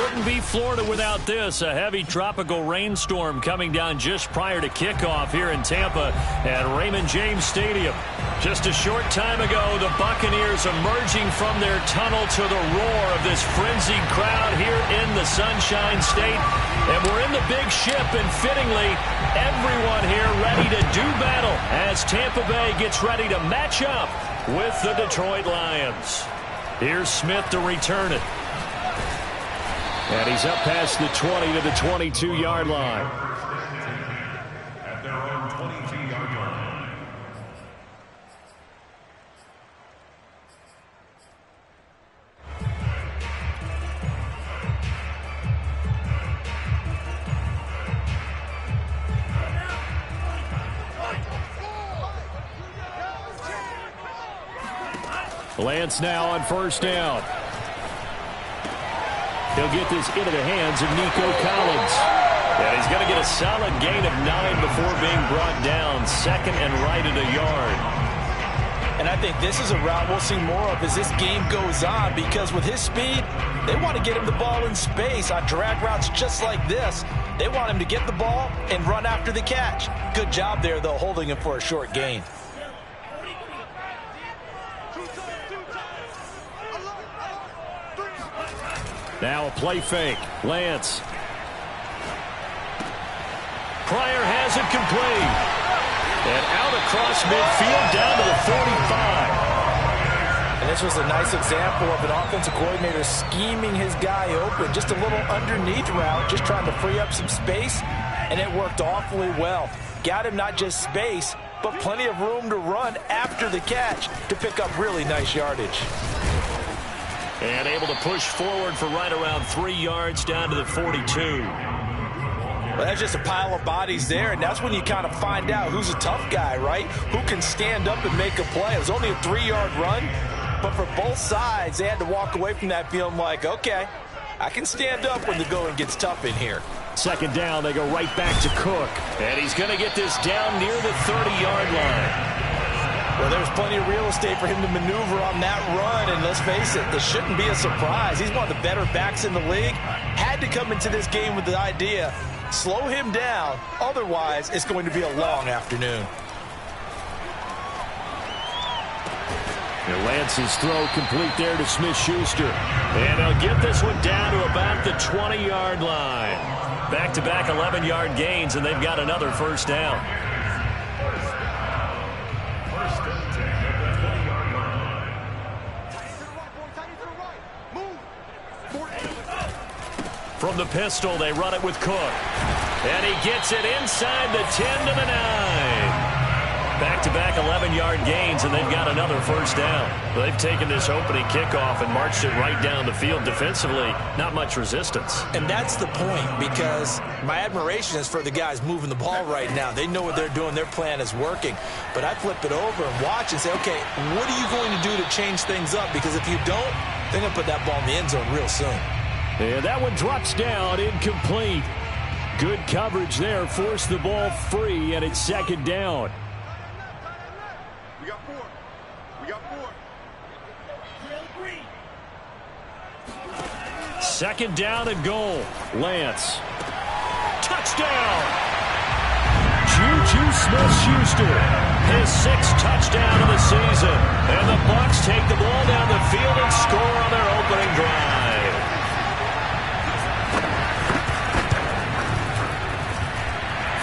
wouldn't be Florida without this. A heavy tropical rainstorm coming down just prior to kickoff here in Tampa at Raymond James Stadium. Just a short time ago, the Buccaneers emerging from their tunnel to the roar of this frenzied crowd here in the Sunshine State. And we're in the big ship, and fittingly, everyone here ready to do battle as Tampa Bay gets ready to match up with the Detroit Lions. Here's Smith to return it. And he's up past the 20 to the 22-yard line. At their own 22-yard line. Lance now on first down. He'll get this into the hands of Nico Collins. And he's going to get a solid gain of 9 before being brought down. Second and right at a yard. And I think this is a route we'll see more of as this game goes on, because with his speed, they want to get him the ball in space on drag routes just like this. They want him to get the ball and run after the catch. Good job there, though, holding him for a short gain. Now a play fake. Lance. Pryor has it complete. And out across midfield down to the 45. And this was a nice example of an offensive coordinator scheming his guy open. Just a little underneath route, just trying to free up some space. And it worked awfully well. Got him not just space, but plenty of room to run after the catch to pick up really nice yardage. And able to push forward for right around 3 yards down to the 42. Well, that's just a pile of bodies there, and that's when you kind of find out who's a tough guy, right? Who can stand up and make a play. It was only a 3-yard run, but for both sides, they had to walk away from that feeling like, okay, I can stand up when the going gets tough in here. Second down, they go right back to Cook. And he's going to get this down near the 30-yard line. Well, there's plenty of real estate for him to maneuver on that run, and let's face it, this shouldn't be a surprise. He's one of the better backs in the league. Had to come into this game with the idea, slow him down, otherwise it's going to be a long afternoon. And Lance's throw complete there to Smith-Schuster. And they'll get this one down to about the 20-yard line. Back-to-back 11-yard gains, and they've got another first down. From the pistol, they run it with Cook. And he gets it inside the 10 to the 9. Back-to-back 11-yard gains, and they've got another first down. They've taken this opening kickoff and marched it right down the field defensively. Not much resistance. And that's the point, because my admiration is for the guys moving the ball right now. They know what they're doing. Their plan is working. But I flip it over and watch and say, okay, what are you going to do to change things up? Because if you don't, they're going to put that ball in the end zone real soon. And that one drops down, incomplete. Good coverage there, forced the ball free, and it's second down. We got 4. We got 4. Second down and goal. Lance. Touchdown! Juju Smith-Schuster, his 6th touchdown of the season. And the Bucs take the ball down the field and score on their opening drive.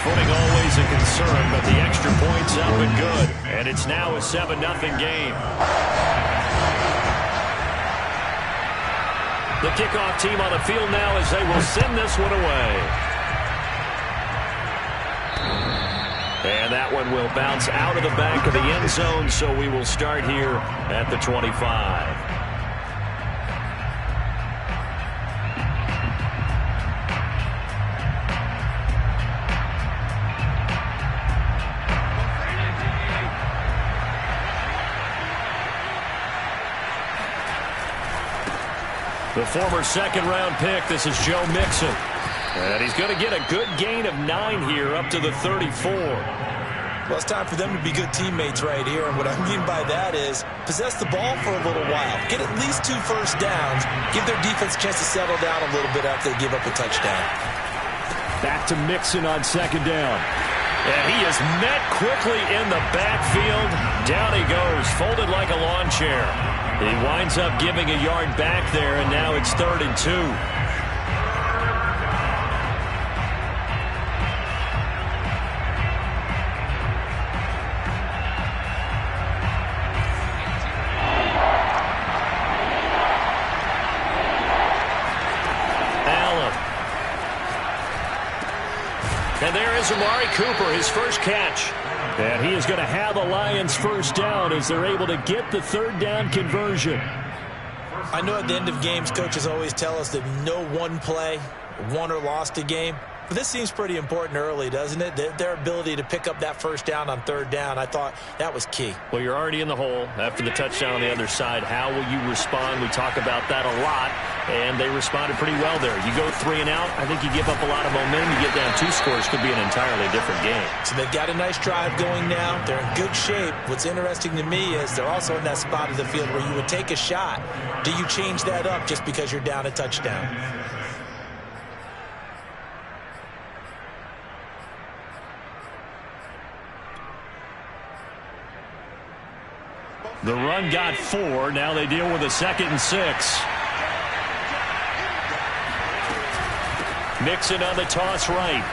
Footing always a concern, but the extra point's up and good. And it's now a 7-0 game. The kickoff team on the field now as they will send this one away. And that one will bounce out of the back of the end zone, so we will start here at the 25. The former second-round pick, this is Joe Mixon. And he's going to get a good gain of 9 here up to the 34. Well, it's time for them to be good teammates right here. And what I mean by that is possess the ball for a little while. Get at least 2 first downs. Give their defense a chance to settle down a little bit after they give up a touchdown. Back to Mixon on 2nd down. And he is met quickly in the backfield. Down he goes, folded like a lawn chair. He winds up giving a yard back there, and now it's 3rd and 2. And there is Amari Cooper, his first catch. And he is going to have a Lions first down as they're able to get the 3rd down conversion. I know at the end of games, coaches always tell us that no one play won or lost a game. But this seems pretty important early, doesn't it? Their ability to pick up that first down on 3rd down, I thought that was key. Well, you're already in the hole after the touchdown on the other side. How will you respond? We talk about that a lot, and they responded pretty well there. You go 3 and out, I think you give up a lot of momentum. You get down 2 scores, could be an entirely different game. So they've got a nice drive going now. They're in good shape. What's interesting to me is they're also in that spot of the field where you would take a shot. Do you change that up just because you're down a touchdown? The run got 4. Now they deal with a 2nd and 6. Mixon on the toss right.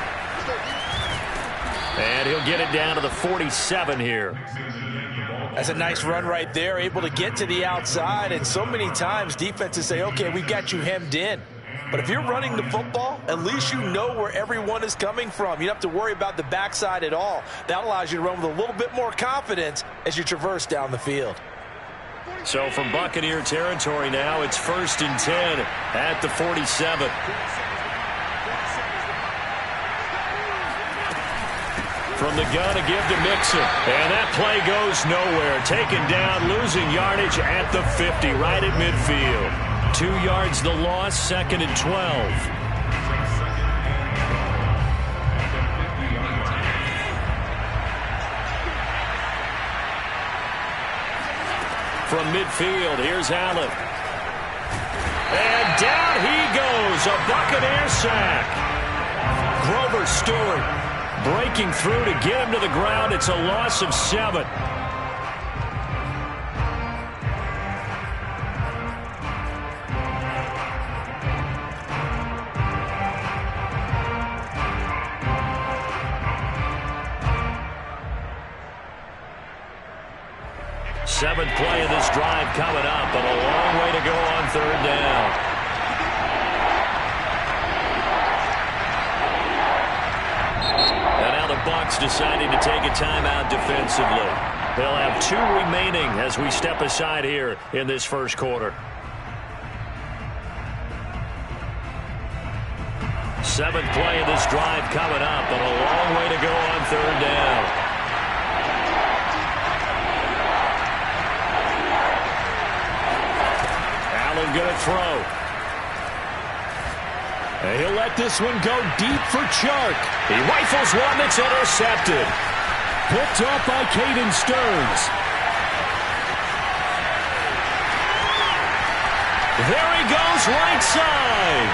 And he'll get it down to the 47 here. That's a nice run right there, able to get to the outside. And so many times defenses say, okay, we've got you hemmed in. But if you're running the football, at least you know where everyone is coming from. You don't have to worry about the backside at all. That allows you to run with a little bit more confidence as you traverse down the field. So from Buccaneer territory now, it's 1st and 10 at the 47. From the gun to give to Mixon. And that play goes nowhere. Taken down, losing yardage at the 50, right at midfield. 2 yards the loss, 2nd and 12. From midfield, here's Allen. And down he goes, a Buccaneer sack. Grover Stewart breaking through to get him to the ground. It's a loss of 7. Seventh play of this drive coming up, but a long way to go on 3rd down. And now the Bucs deciding to take a timeout defensively. They'll have 2 remaining as we step aside here in this first quarter. 7th play of this drive coming up, but a long way to go on 3rd down. Going to throw. And he'll let this one go deep for Chark. He rifles one that's intercepted. Picked up by Caden Stearns. There he goes, right side.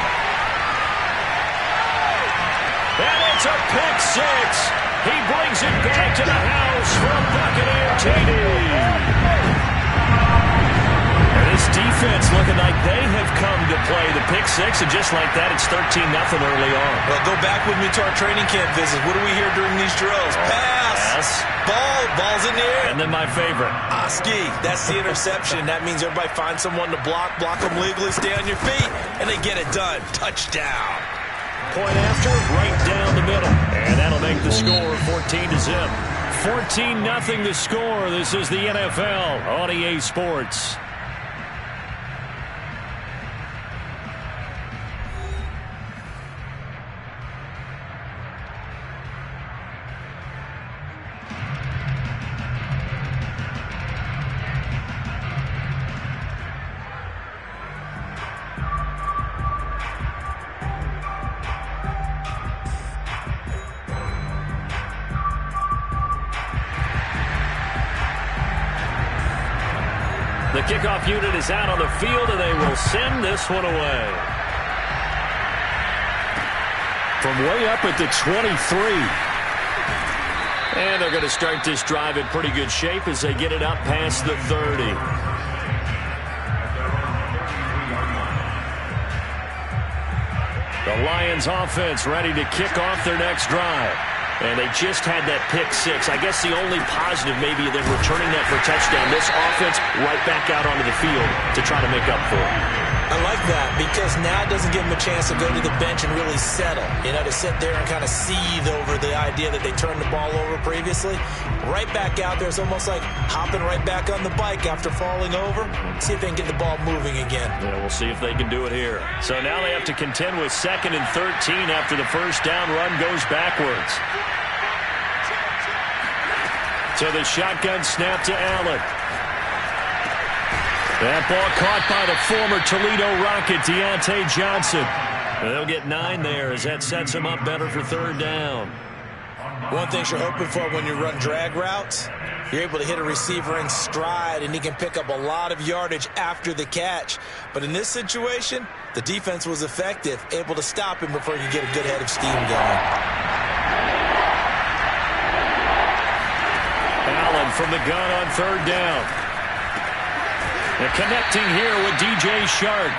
And it's a pick 6. He brings it back to the house from Buccaneer TD. This defense looking like they have come to play the pick 6, and just like that, it's 13-0 early on. Well, go back with me to our training camp visit. What do we hear during these drills? Pass. Ball's in the air. And then my favorite. Oski, that's the interception. That means everybody finds someone to block them legally, stay on your feet, and they get it done. Touchdown. Point after, right down the middle. And that'll make the score 14-0. 14-0 the score. This is the NFL on EA Sports. The kickoff unit is out on the field, and they will send this one away. From way up at the 23. And they're going to start this drive in pretty good shape as they get it up past the 30. The Lions offense ready to kick off their next drive. And they just had that pick six. I guess the only positive maybe than returning that for a touchdown. This offense right back out onto the field to try to make up for it. I like that because now it doesn't give them a chance to go to the bench and really settle. You know, to sit there and kind of seethe over the idea that they turned the ball over previously. Right back out there. It's almost like hopping right back on the bike after falling over. See if they can get the ball moving again. Yeah, we'll see if they can do it here. So now they have to contend with 2nd and 13 after the first down run goes backwards. So the shotgun snap to Allen. That ball caught by the former Toledo Rocket, Deontay Johnson. They'll get 9 there as that sets them up better for 3rd down. One thing you're hoping for when you run drag routes, you're able to hit a receiver in stride, and he can pick up a lot of yardage after the catch. But in this situation, the defense was effective, able to stop him before he could get a good head of steam going. Allen from the gun on 3rd down. They're connecting here with DJ Shark.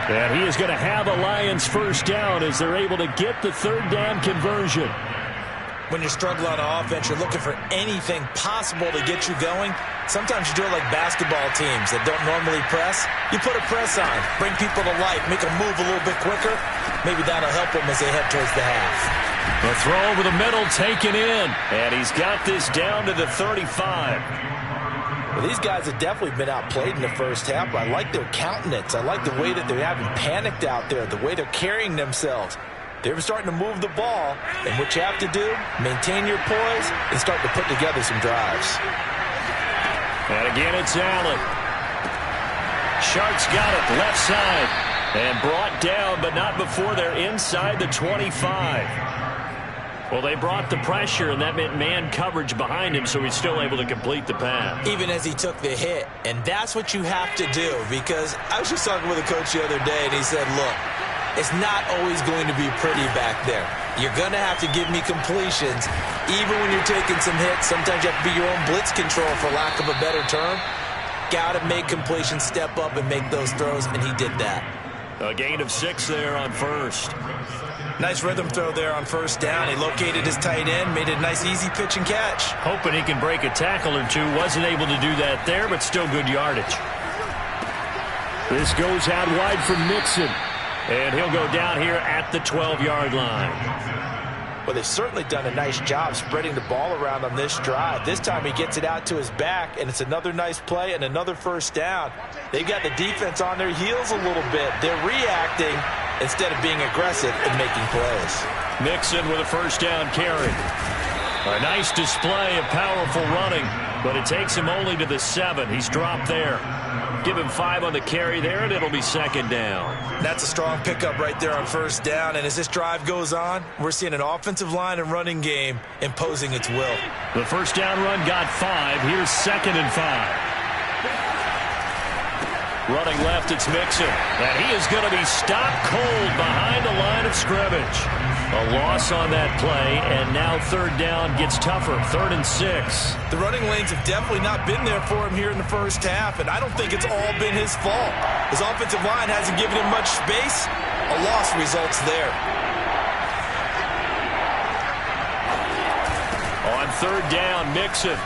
And he is going to have a Lions first down as they're able to get the 3rd down conversion. When you struggle on offense, you're looking for anything possible to get you going. Sometimes you do it like basketball teams that don't normally press. You put a press on, bring people to life, make them move a little bit quicker. Maybe that'll help them as they head towards the half. The throw over the middle taken in. And he's got this down to the 35. Well, these guys have definitely been outplayed in the first half. I like their countenance. I like the way that they haven't panicked out there, the way they're carrying themselves. They're starting to move the ball, and what you have to do, maintain your poise and start to put together some drives. And again, it's Allen. Shark's got it, left side, and brought down, but not before they're inside the 25. Well, they brought the pressure, and that meant man coverage behind him, so he's still able to complete the pass. Even as he took the hit, and that's what you have to do, because I was just talking with a coach the other day, and he said, look, it's not always going to be pretty back there. You're going to have to give me completions. Even when you're taking some hits, sometimes you have to be your own blitz control, for lack of a better term. Got to make completions, step up, and make those throws, and he did that. A gain of 6 there on first. Nice rhythm throw there on first down. He located his tight end, made it a nice easy pitch and catch. Hoping he can break a tackle or two. Wasn't able to do that there, but still good yardage. This goes out wide for Mixon. And he'll go down here at the 12-yard line. Well, they've certainly done a nice job spreading the ball around on this drive. This time he gets it out to his back, and it's another nice play and another first down. They've got the defense on their heels a little bit. They're reacting instead of being aggressive and making plays. Mixon with a first down carry. A nice display of powerful running, but it takes him only to the 7. He's dropped there. Give him 5 on the carry there, and it'll be 2nd down. That's a strong pickup right there on first down, and as this drive goes on, we're seeing an offensive line and running game imposing its will. The first down run got 5. Here's 2nd and 5. Running left, it's Mixon. And he is going to be stopped cold behind the line of scrimmage. A loss on that play, and now 3rd down gets tougher. 3rd and 6. The running lanes have definitely not been there for him here in the first half, and I don't think it's all been his fault. His offensive line hasn't given him much space. A loss results there. On 3rd down, Mixon.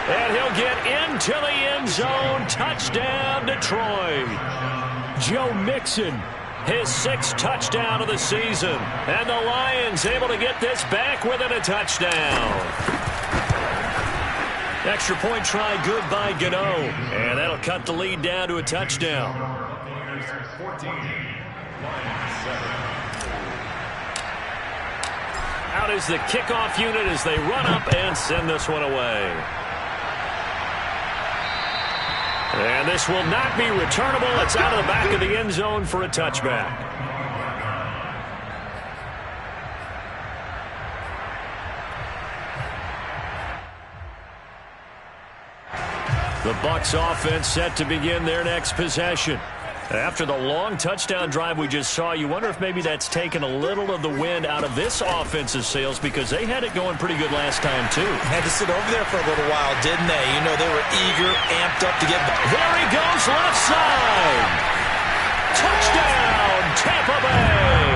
And he'll get into the end zone. Touchdown, Detroit. Joe Mixon, his 6th touchdown of the season. And the Lions able to get this back within a touchdown. Extra point try good by Gano. And that'll cut the lead down to a touchdown. Out is the kickoff unit as they run up and send this one away. And this will not be returnable. It's out of the back of the end zone for a touchback. The Bucs offense set to begin their next possession. After the long touchdown drive we just saw, you wonder if maybe that's taken a little of the wind out of this offense's sails, because they had it going pretty good last time, too. Had to sit over there for a little while, didn't they? You know, they were eager, amped up to get back. There he goes, left side. Touchdown, Tampa Bay.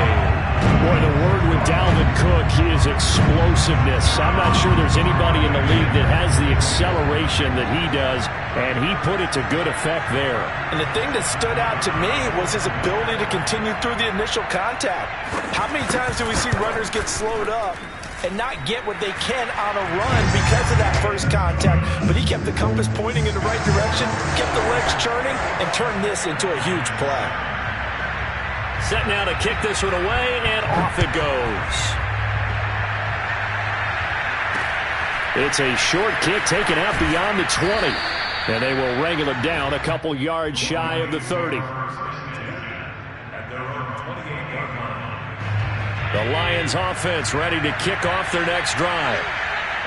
Boy, the word with Dalvin Cook is explosiveness. I'm not sure there's anybody in the league that has the acceleration that he does, and he put it to good effect there. And the thing that stood out to me was his ability to continue through the initial contact. How many times do we see runners get slowed up and not get what they can on a run because of that first contact? But he kept the compass pointing in the right direction, kept the legs churning, and turned this into a huge play. Set now to kick this one away, and off it goes. It's a short kick taken out beyond the 20. And they will wrangle it down a couple yards shy of the 30. The Lions offense ready to kick off their next drive.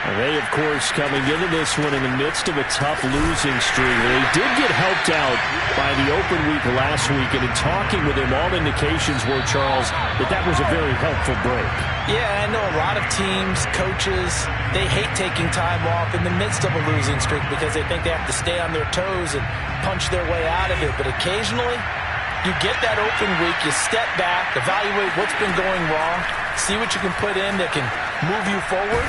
And they, of course, coming into this one in the midst of a tough losing streak. They did get helped out by the open week last week, and in talking with him, all indications were, Charles, that was a very helpful break. Yeah, I know a lot of teams, coaches, they hate taking time off in the midst of a losing streak because they think they have to stay on their toes and punch their way out of it. But occasionally, you get that open week, you step back, evaluate what's been going wrong, see what you can put in that can move you forward,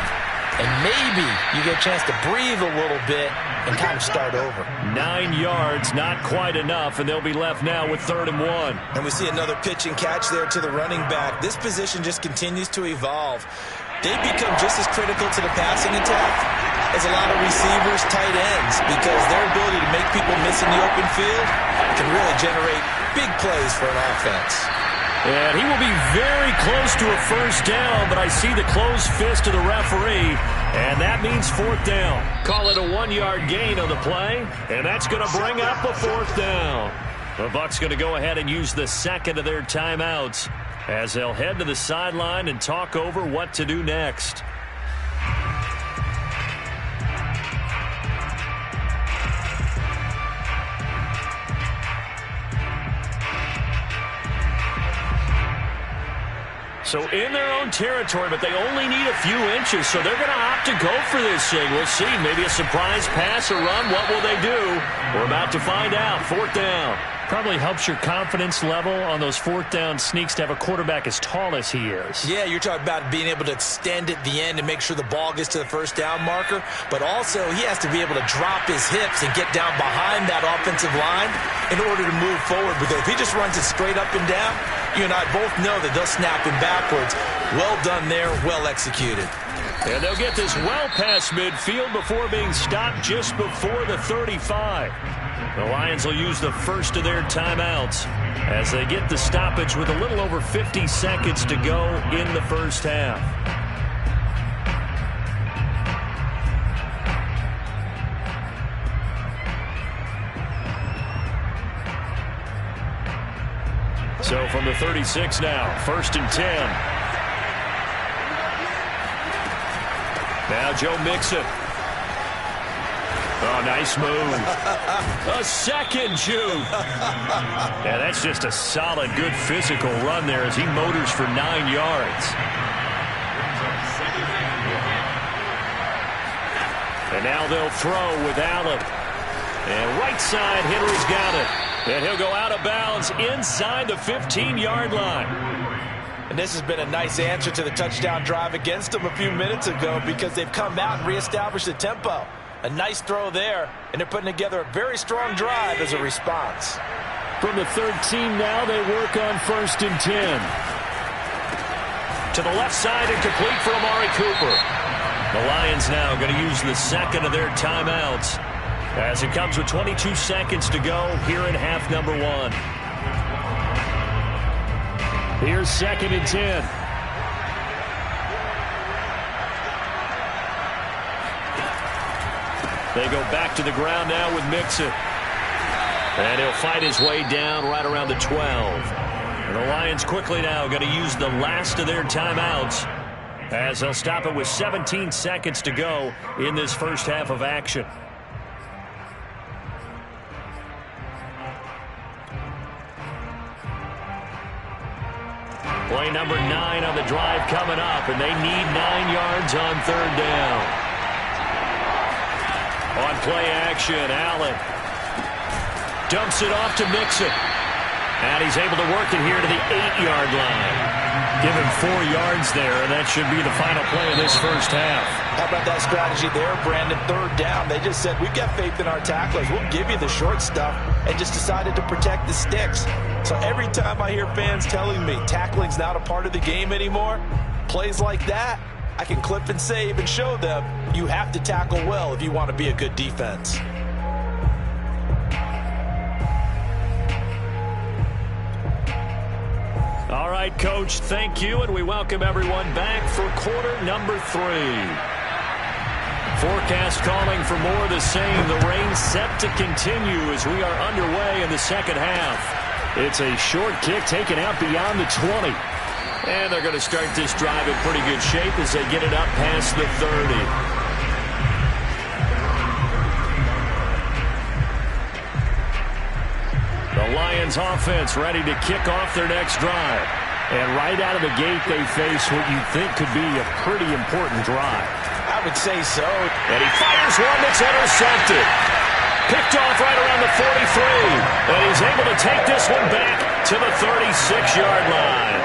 and maybe you get a chance to breathe a little bit and kind of start over. 9 yards, not quite enough, and they'll be left now with 3rd and 1. And we see another pitch and catch there to the running back. This position just continues to evolve. They become just as critical to the passing attack as a lot of receivers, tight ends, because their ability to make people miss in the open field can really generate big plays for an offense. And he will be very close to a first down, but I see the closed fist of the referee, and that means 4th down. Call it a 1-yard gain on the play, and that's going to bring up a 4th down. The Bucs going to go ahead and use the second of their timeouts as they'll head to the sideline and talk over what to do next. So in their own territory, but they only need a few inches, so they're going to opt to go for this thing. We'll see. Maybe a surprise pass or run. What will they do? We're about to find out. 4th down. Probably helps your confidence level on those 4th down sneaks to have a quarterback as tall as he is. Yeah, you're talking about being able to extend at the end and make sure the ball gets to the first down marker, but also he has to be able to drop his hips and get down behind that offensive line in order to move forward, because if he just runs it straight up and down, you and I both know that they'll snap him backwards. Well done there, well executed. And they'll get this well past midfield before being stopped just before the 35. The Lions will use the first of their timeouts as they get the stoppage with a little over 50 seconds to go in the first half. So from the 36 now, 1st and 10. Now Joe Mixon. Oh, nice move. A second juke. Yeah, that's just a solid, good physical run there as he motors for 9 yards. And now they'll throw with Allen. And right side, Henry's got it. And he'll go out of bounds inside the 15-yard line. And this has been a nice answer to the touchdown drive against them a few minutes ago, because they've come out and reestablished the tempo. A nice throw there, and they're putting together a very strong drive as a response. From the 13 now, they work on 1st and 10. To the left side and complete for Amari Cooper. The Lions now going to use the second of their timeouts as it comes with 22 seconds to go here in half number 1. Here's 2nd and 10. They go back to the ground now with Mixon. And he'll fight his way down right around the 12. And the Lions quickly now going to use the last of their timeouts as they'll stop it with 17 seconds to go in this first half of action. Play number 9 on the drive coming up, and they need 9 yards on third down. On play action, Allen dumps it off to Mixon. And he's able to work it here to the 8-yard line. Give him 4 yards there, and that should be the final play of this first half. How about that strategy there, Brandon? Third down. They just said, we've got faith in our tacklers. We'll give you the short stuff, and just decided to protect the sticks. So every time I hear fans telling me tackling's not a part of the game anymore, plays like that, I can clip and save and show them you have to tackle well if you want to be a good defense. All right, Coach, thank you, and we welcome everyone back for quarter number 3. Forecast calling for more of the same. The rain set to continue as we are underway in the second half. It's a short kick taken out beyond the 20. And they're going to start this drive in pretty good shape as they get it up past the 30. The Lions offense ready to kick off their next drive. And right out of the gate, they face what you think could be a pretty important drive. I would say so. And he fires one that's intercepted. Picked off right around the 43. And he's able to take this one back to the 36-yard line.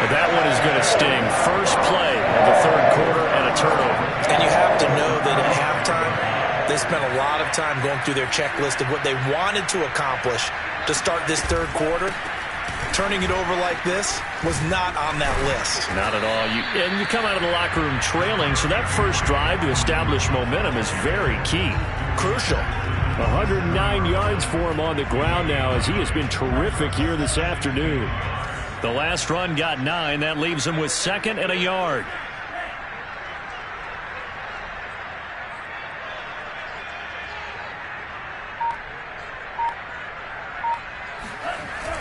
And that one is going to sting. First play of the third quarter and a turnover. And you have to know that at halftime, they spent a lot of time going through their checklist of what they wanted to accomplish to start this third quarter. Turning it over like this was not on that list. Not at all. And you come out of the locker room trailing, so that first drive to establish momentum is very key. Crucial. 109 yards for him on the ground now as he has been terrific here this afternoon. The last run got 9. That leaves him with 2nd and a yard.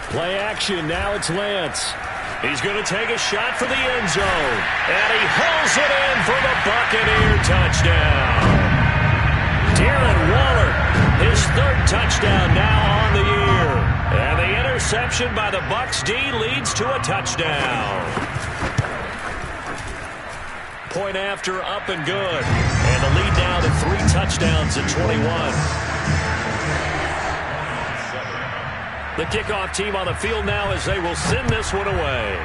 Play action. Now it's Lance. He's going to take a shot for the end zone. And he hauls it in for the Buccaneer touchdown. Darren Waller, his 3rd touchdown now on the year. And the interception by the Bucs D leads to a touchdown. Point after, up and good. And the lead now to 3 touchdowns at 21. The kickoff team on the field now as they will send this one away.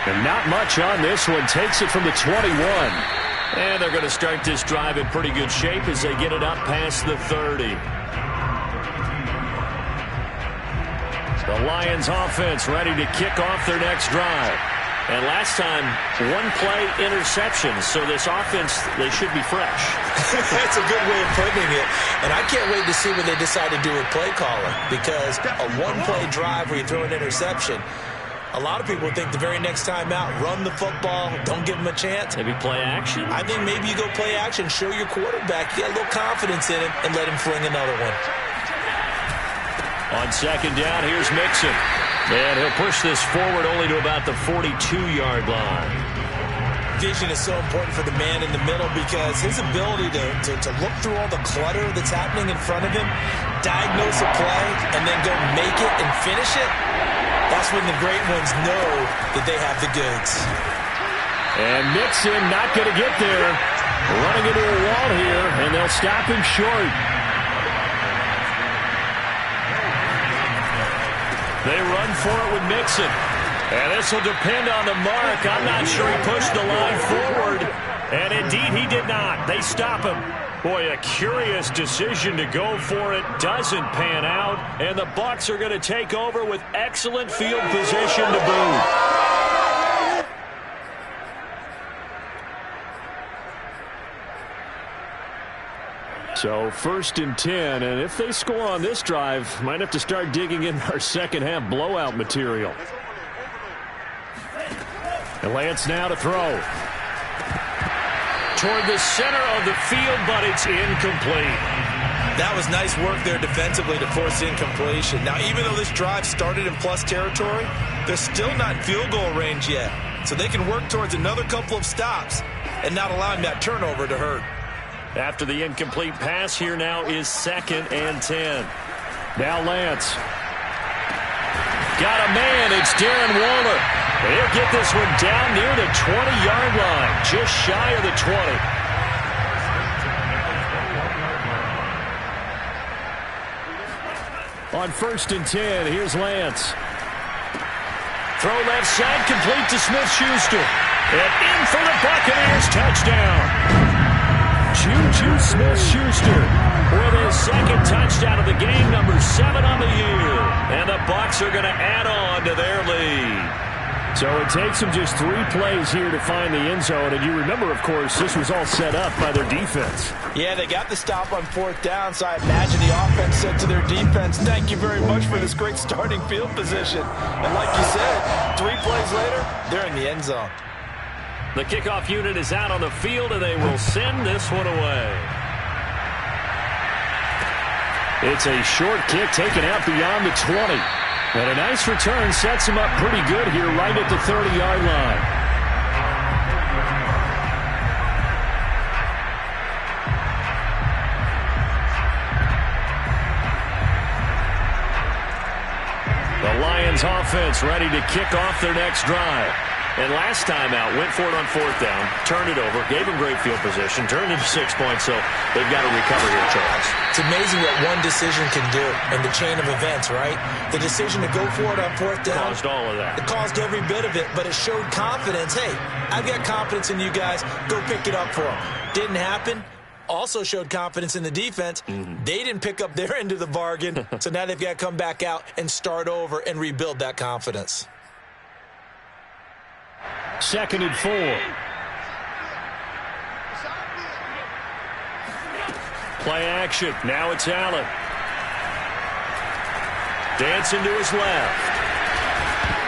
And not much on this one. Takes it from the 21. And they're going to start this drive in pretty good shape as they get it up past the 30. The Lions offense ready to kick off their next drive. And last time, 1-play interception. So this offense, they should be fresh. That's a good way of putting it. And I can't wait to see what they decide to do with play calling. Because a 1-play drive where you throw an interception, a lot of people think the very next time out, run the football, don't give them a chance. Maybe play action? I think maybe you go play action, show your quarterback, get a little confidence in him, and let him fling another one. On 2nd down, here's Mixon. And he'll push this forward only to about the 42-yard line. Vision is so important for the man in the middle because his ability to look through all the clutter that's happening in front of him, diagnose a play, and then go make it and finish it, that's when the great ones know that they have the goods. And Mixon not going to get there. Running into a wall here, and they'll stop him short. They run for it with Mixon. And this will depend on the mark. I'm not sure he pushed the line forward. And indeed, he did not. They stop him. Boy, a curious decision to go for it. Doesn't pan out. And the Bucs are going to take over with excellent field position to boot. So 1st and 10, and if they score on this drive, might have to start digging in our second half blowout material. And Lance now to throw. Toward the center of the field, but it's incomplete. That was nice work there defensively to force incompletion. Now, even though this drive started in plus territory, they're still not in field goal range yet. So they can work towards another couple of stops and not allowing that turnover to hurt. After the incomplete pass, here now is 2nd and 10. Now Lance. got a man. It's Darren Waller. He'll get this one down near the 20-yard line, just shy of the 20. On 1st and 10, here's Lance. Throw left side, complete to Smith-Schuster. And in for the Buccaneers, touchdown. Juju Smith-Schuster with his second touchdown of the game, number 7 on the year. And the Bucs are going to add on to their lead. So it takes them just 3 plays here to find the end zone. And you remember, of course, this was all set up by their defense. Yeah, they got the stop on 4th down, so I imagine the offense said to their defense, thank you very much for this great starting field position. And like you said, 3 plays later, they're in the end zone. The kickoff unit is out on the field, and they will send this one away. It's a short kick taken out beyond the 20. And a nice return sets him up pretty good here right at the 30-yard line. The Lions offense ready to kick off their next drive. And last time out, went for it on 4th down, turned it over, gave them great field position, turned into 6 points, so they've got to recover here, Charles. It's amazing what one decision can do in the chain of events, right? The decision to go for it on 4th down. Caused all of that. It caused every bit of it, but it showed confidence. Hey, I've got confidence in you guys. Go pick it up for them. Didn't happen. Also showed confidence in the defense. They didn't pick up their end of the bargain, so now they've got to come back out and start over and rebuild that confidence. 2nd and 4. Play action. Now it's Allen. Dancing to his left.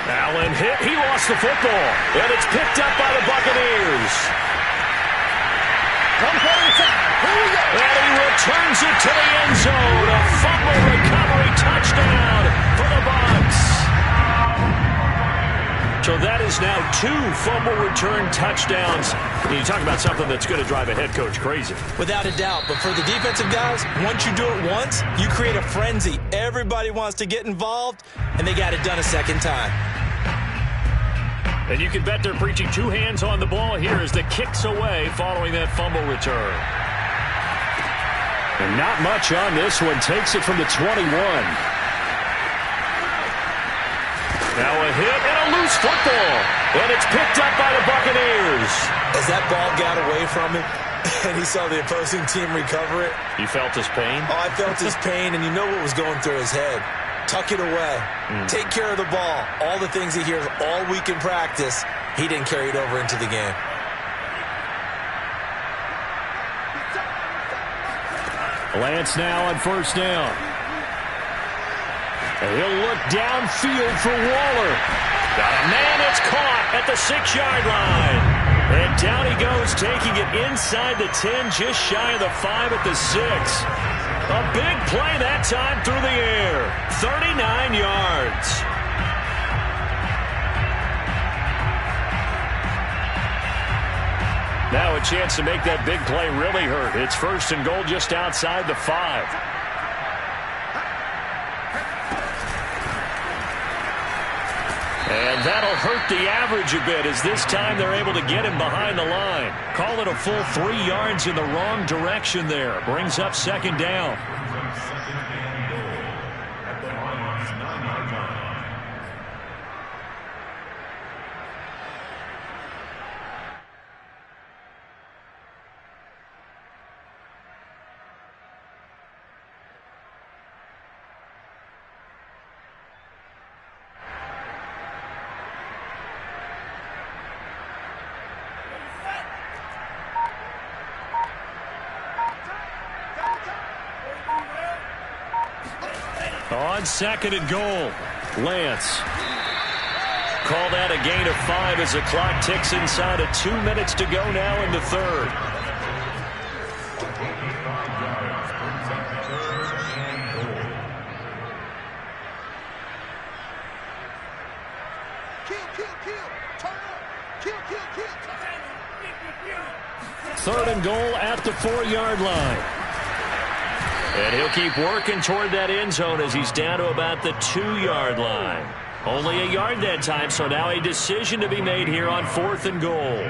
Allen hit. He lost the football. And it's picked up by the Buccaneers. And he returns it to the end zone. A fumble recovery touchdown for the Bucs. So that is now 2 fumble return touchdowns. You talk about something that's going to drive a head coach crazy. Without a doubt. But for the defensive guys, once you do it once, you create a frenzy. Everybody wants to get involved, and they got it done a second time. And you can bet they're preaching 2 hands on the ball here as the kick's away following that fumble return. And not much on this one. Takes it from the 21. Now a hit and a loose football. And it's picked up by the Buccaneers. As that ball got away from him and he saw the opposing team recover it. You felt his pain? Oh, I felt his pain, and you know what was going through his head. Tuck it away. Take care of the ball. All the things he hears all week in practice, he didn't carry it over into the game. Lance now on 1st down. And he'll look downfield for Waller. Got a man that's caught at the 6-yard line. And down he goes, taking it inside the 10, just shy of the 5 at the 6. A big play that time through the air. 39 yards. Now a chance to make that big play really hurt. It's 1st and goal just outside the 5. And that'll hurt the average a bit as this time they're able to get him behind the line. Call it a full 3 yards in the wrong direction there. Brings up 2nd down. On 2nd and goal, Lance. Call that a gain of 5 as the clock ticks inside of 2 minutes to go now in the 3rd. Third and goal at the 4-yard line. And he'll keep working toward that end zone as he's down to about the 2-yard line. Only a yard that time, so now a decision to be made here on 4th and goal.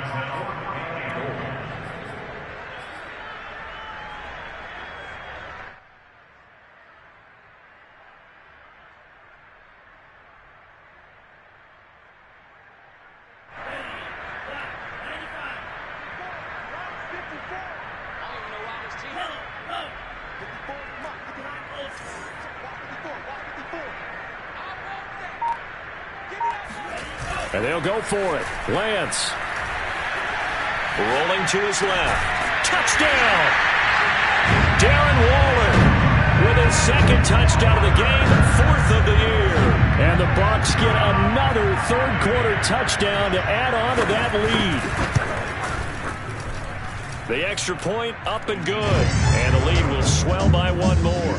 And they'll go for it. Lance. Rolling to his left. Touchdown! Darren Waller with his second touchdown of the game, 4th of the year. And the Bucs get another third-quarter touchdown to add on to that lead. The extra point up and good. And the lead will swell by one more.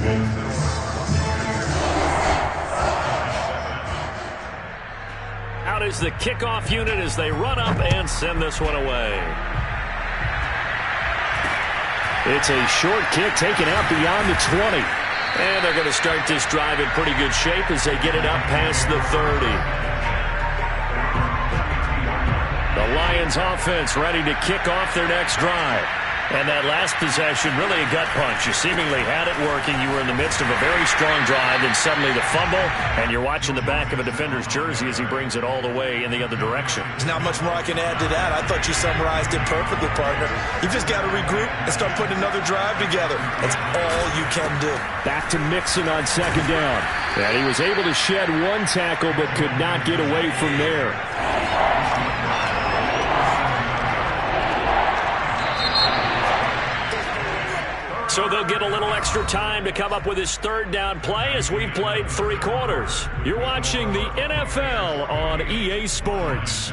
Out is the kickoff unit as they run up and send this one away. It's a short kick taken out beyond the 20. And they're going to start this drive in pretty good shape as they get it up past the 30. The Lions offense ready to kick off their next drive. And that last possession, really a gut punch. You seemingly had it working. You were in the midst of a very strong drive, and suddenly the fumble, and you're watching the back of a defender's jersey as he brings it all the way in the other direction. There's not much more I can add to that. I thought you summarized it perfectly, partner. You just got to regroup and start putting another drive together. That's all you can do. Back to Mixon on second down. And he was able to shed one tackle, but could not get away from there. So they'll get a little extra time to come up with his third down play as we've played 3 quarters. You're watching the NFL on EA Sports.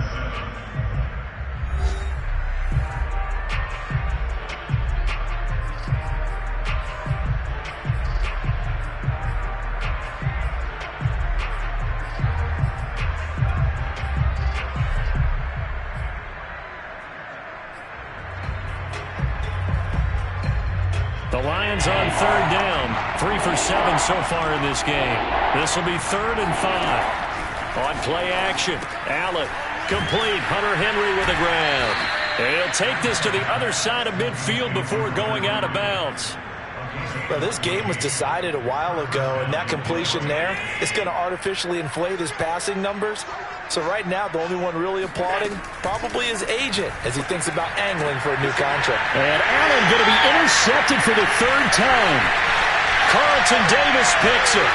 The Lions on third down. 3 for 7 so far in this game. This will be 3rd and 5. On play action. Allen complete. Hunter Henry with a grab. And he'll take this to the other side of midfield before going out of bounds. Well, this game was decided a while ago, and that completion there is going to artificially inflate his passing numbers. So right now, the only one really applauding probably his agent as he thinks about angling for a new contract. And Allen going to be intercepted for the 3rd time. Carlton Davis picks it.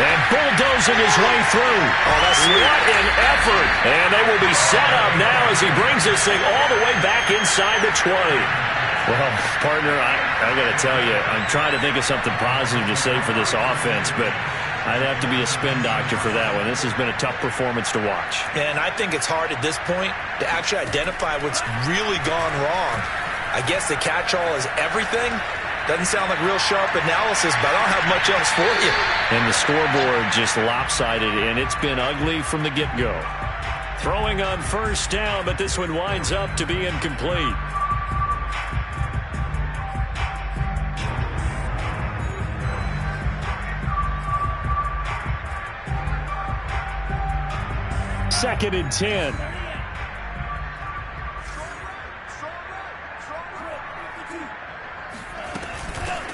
And bulldozing his way through. Oh, that's sweet. What an effort. And they will be set up now as he brings this thing all the way back inside the 20. Well, partner, I got to tell you, I'm trying to think of something positive to say for this offense, but I'd have to be a spin doctor for that one. This has been a tough performance to watch. And I think it's hard at this point to actually identify what's really gone wrong. I guess the catch-all is everything. Doesn't sound like real sharp analysis, but I don't have much else for you. And the scoreboard just lopsided, and it's been ugly from the get-go. Throwing on first down, but this one winds up to be incomplete. Second and 10.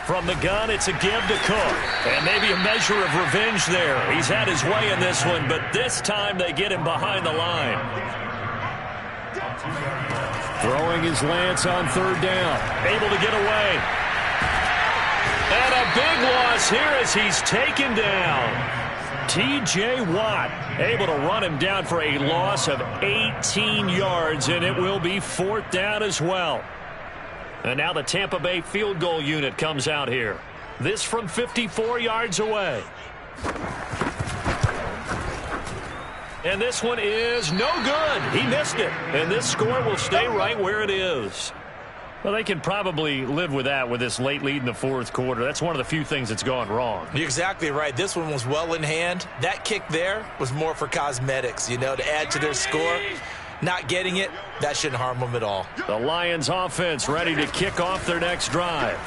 From the gun, it's a give to Cook. And maybe a measure of revenge there. He's had his way in this one, but this time they get him behind the line. Throwing his Lance on third down. Able to get away. And a big loss here as he's taken down. T.J. Watt able to run him down for a loss of 18 yards, and it will be 4th down as well. And now the Tampa Bay field goal unit comes out here. This from 54 yards away. And this one is no good. He missed it. And this score will stay right where it is. Well, they can probably live with that with this late lead in the 4th quarter. That's one of the few things that's gone wrong. You're exactly right. This one was well in hand. That kick there was more for cosmetics, you know, to add to their score. Not getting it, that shouldn't harm them at all. The Lions offense ready to kick off their next drive.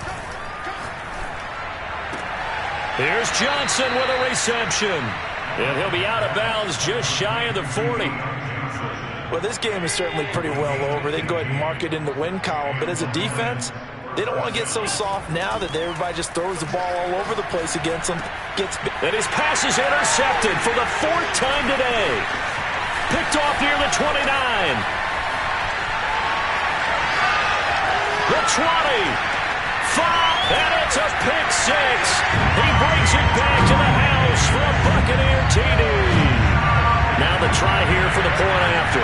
Here's Johnson with a reception. And he'll be out of bounds just shy of the 40. Well, this game is certainly pretty well over. They can go ahead and mark it in the win column. But as a defense, they don't want to get so soft now that everybody just throws the ball all over the place against them. And his pass is intercepted for the 4th time today. Picked off near the 29. The 20. 5, and it's a pick 6. He brings it back to the house for a Buccaneer TD. Now the try here for the point after.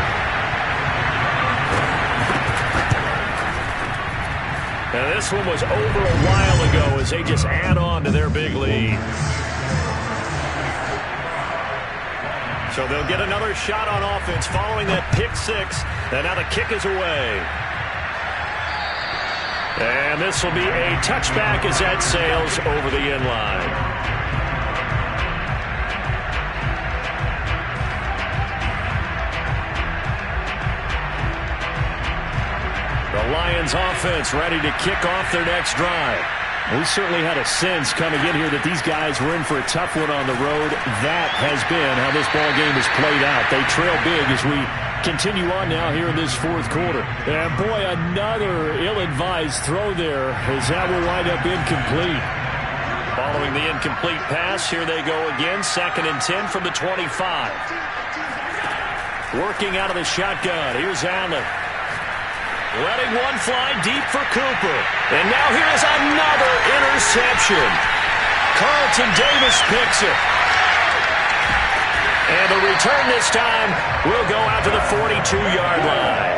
Now this one was over a while ago as they just add on to their big lead. So they'll get another shot on offense following that pick 6. And now the kick is away. And this will be a touchback as that sails over the end line. The Lions offense ready to kick off their next drive. We certainly had a sense coming in here that these guys were in for a tough one on the road. That has been how this ball game has played out. They trail big as we continue on now here in this 4th quarter. And boy, another ill-advised throw there as that will wind up incomplete. Following the incomplete pass, here they go again. 2nd and 10 from the 25. Working out of the shotgun. Here's Allen. Letting one fly deep for Cooper. And now here's another interception. Carlton Davis picks it. And the return this time will go out to the 42-yard line.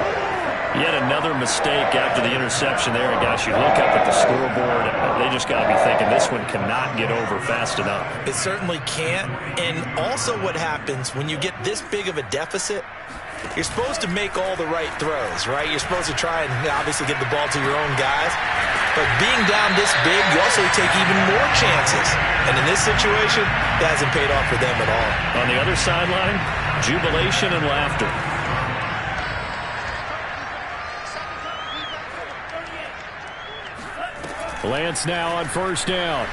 Yet another mistake after the interception there. And gosh, you look up at the scoreboard, they just got to be thinking this one cannot get over fast enough. It certainly can't. And also what happens when you get this big of a deficit, you're supposed to make all the right throws, right? You're supposed to try and obviously get the ball to your own guys. But being down this big, you also take even more chances. And in this situation, that hasn't paid off for them at all. On the other sideline, jubilation and laughter. Lance now on 1st down.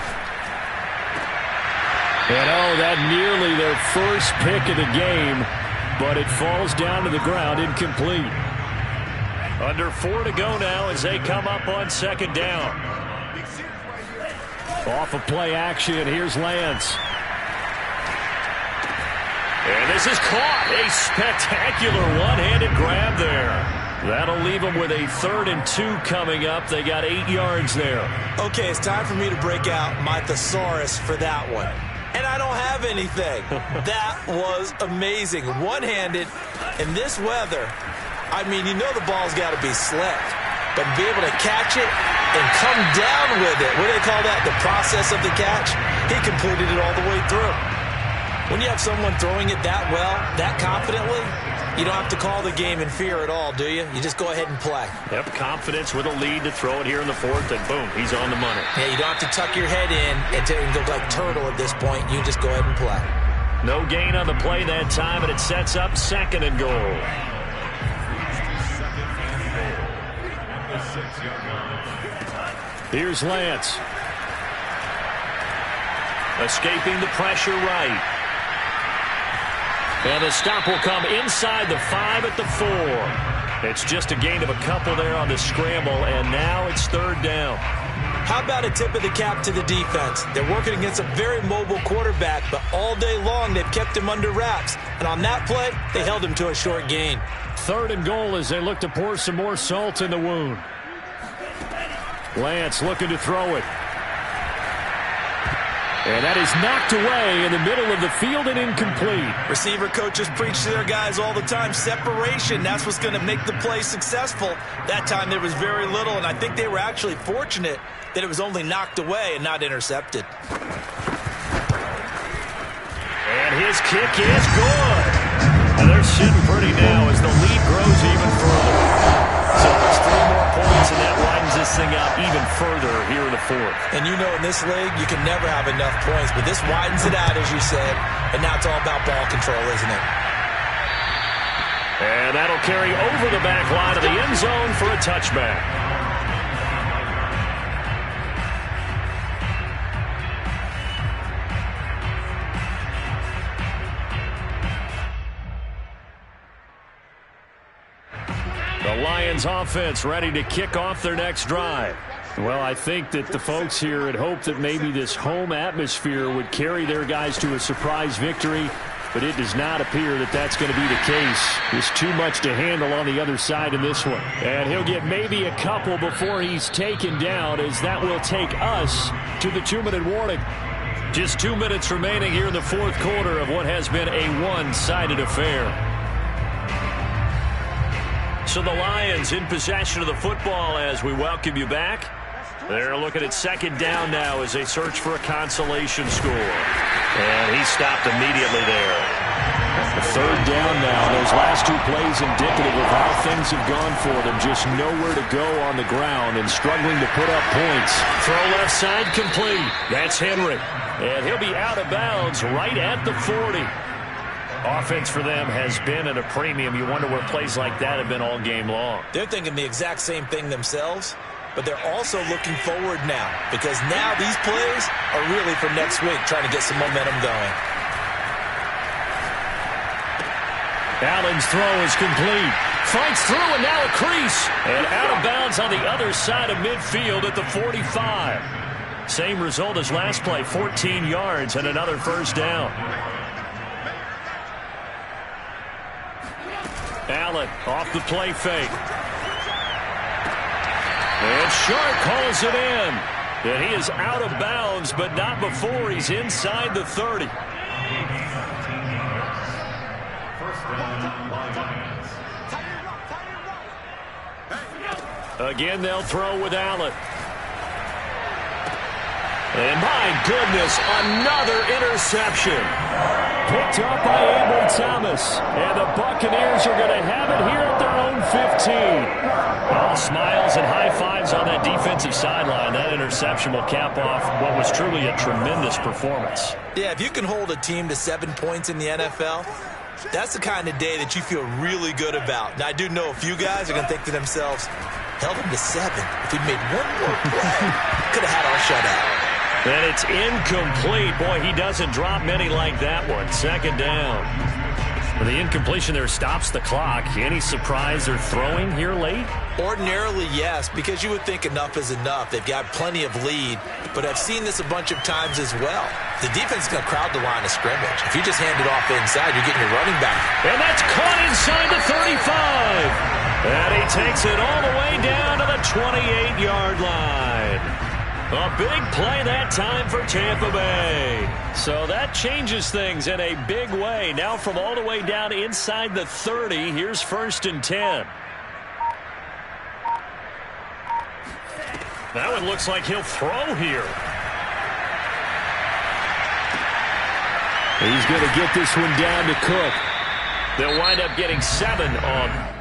And that nearly their first pick of the game. But it falls down to the ground, incomplete. Under 4 to go now as they come up on 2nd down. Off of play action, here's Lance. And this is caught. A spectacular one-handed grab there. That'll leave them with a 3rd and 2 coming up. They got 8 yards there. Okay, it's time for me to break out my thesaurus for that one. And I don't have anything. That was amazing. One-handed in this weather. I mean, you know the ball's got to be slick. But be able to catch it and come down with it. What do they call that? The process of the catch? He completed it all the way through. When you have someone throwing it that well, that confidently, you don't have to call the game in fear at all, do you? You just go ahead and play. Yep, confidence with a lead to throw it here in the 4th, and boom, he's on the money. Yeah, you don't have to tuck your head in and go like turtle at this point. You just go ahead and play. No gain on the play that time, and it sets up 2nd and goal. Here's Lance. Escaping the pressure right. And the stop will come inside the 5 at the 4. It's just a gain of a couple there on the scramble, and now it's 3rd down. How about a tip of the cap to the defense? They're working against a very mobile quarterback, but all day long they've kept him under wraps. And on that play, they held him to a short gain. 3rd and goal as they look to pour some more salt in the wound. Lance looking to throw it. And that is knocked away in the middle of the field and incomplete. Receiver coaches preach to their guys all the time. Separation, that's what's going to make the play successful. That time there was very little, and I think they were actually fortunate that it was only knocked away and not intercepted. And his kick is good. And they're sitting pretty now as the lead grows even further. So it's 3 more points, and that widens this thing out even further here in the 4th. And you know in this league, you can never have enough points, but this widens it out, as you said, and now it's all about ball control, isn't it? And that'll carry over the back line of the end zone for a touchback. Lions offense ready to kick off their next drive. Well, I think that the folks here had hoped that maybe this home atmosphere would carry their guys to a surprise victory, but it does not appear that that's going to be the case. There's too much to handle on the other side in this one. And he'll get maybe a couple before he's taken down, as that will take us to the 2-minute warning. Just 2 minutes remaining here in the fourth quarter of what has been a one-sided affair. So the Lions in possession of the football as we welcome you back. They're looking at second down now as they search for a consolation score. And he stopped immediately there. Third down now. Those last two plays indicative of how things have gone for them. Just nowhere to go on the ground and struggling to put up points. Throw left side complete. That's Henry. And he'll be out of bounds right at the 40. Offense for them has been at a premium. You wonder where plays like that have been all game long. They're thinking the exact same thing themselves, but they're also looking forward now, because now these plays are really for next week, trying to get some momentum going. Allen's throw is complete. Fights through, and now a crease. And out of bounds on the other side of midfield at the 45. Same result as last play, 14 yards and another first down. Allen off the play fake. And Sharp calls it in. And he is out of bounds, but not before he's inside the 30. Again, they'll throw with Allen. And my goodness, another interception. Picked up by Ambry Thomas. And the Buccaneers are going to have it here at their own 15. All smiles and high fives on that defensive sideline. That interception will cap off what was truly a tremendous performance. Yeah, if you can hold a team to 7 points in the NFL, that's the kind of day that you feel really good about. Now, I do know a few guys are going to think to themselves, held him to 7. If he'd made one more play, could have had our shutout. And it's incomplete. Boy, he doesn't drop many like that one. Second down. The incompletion there stops the clock. Any surprise they're throwing here late? Ordinarily, yes, because you would think enough is enough. They've got plenty of lead, but I've seen this a bunch of times as well. The defense is going to crowd the line of scrimmage. If you just hand it off inside, you're getting your running back. And that's caught inside the 35. And he takes it all the way down to the 28-yard line. A big play that time for Tampa Bay. So that changes things in a big way. Now from all the way down inside the 30, here's 1st and 10. That one looks like he'll throw here. He's going to get this one down to Cook. They'll wind up getting 7 on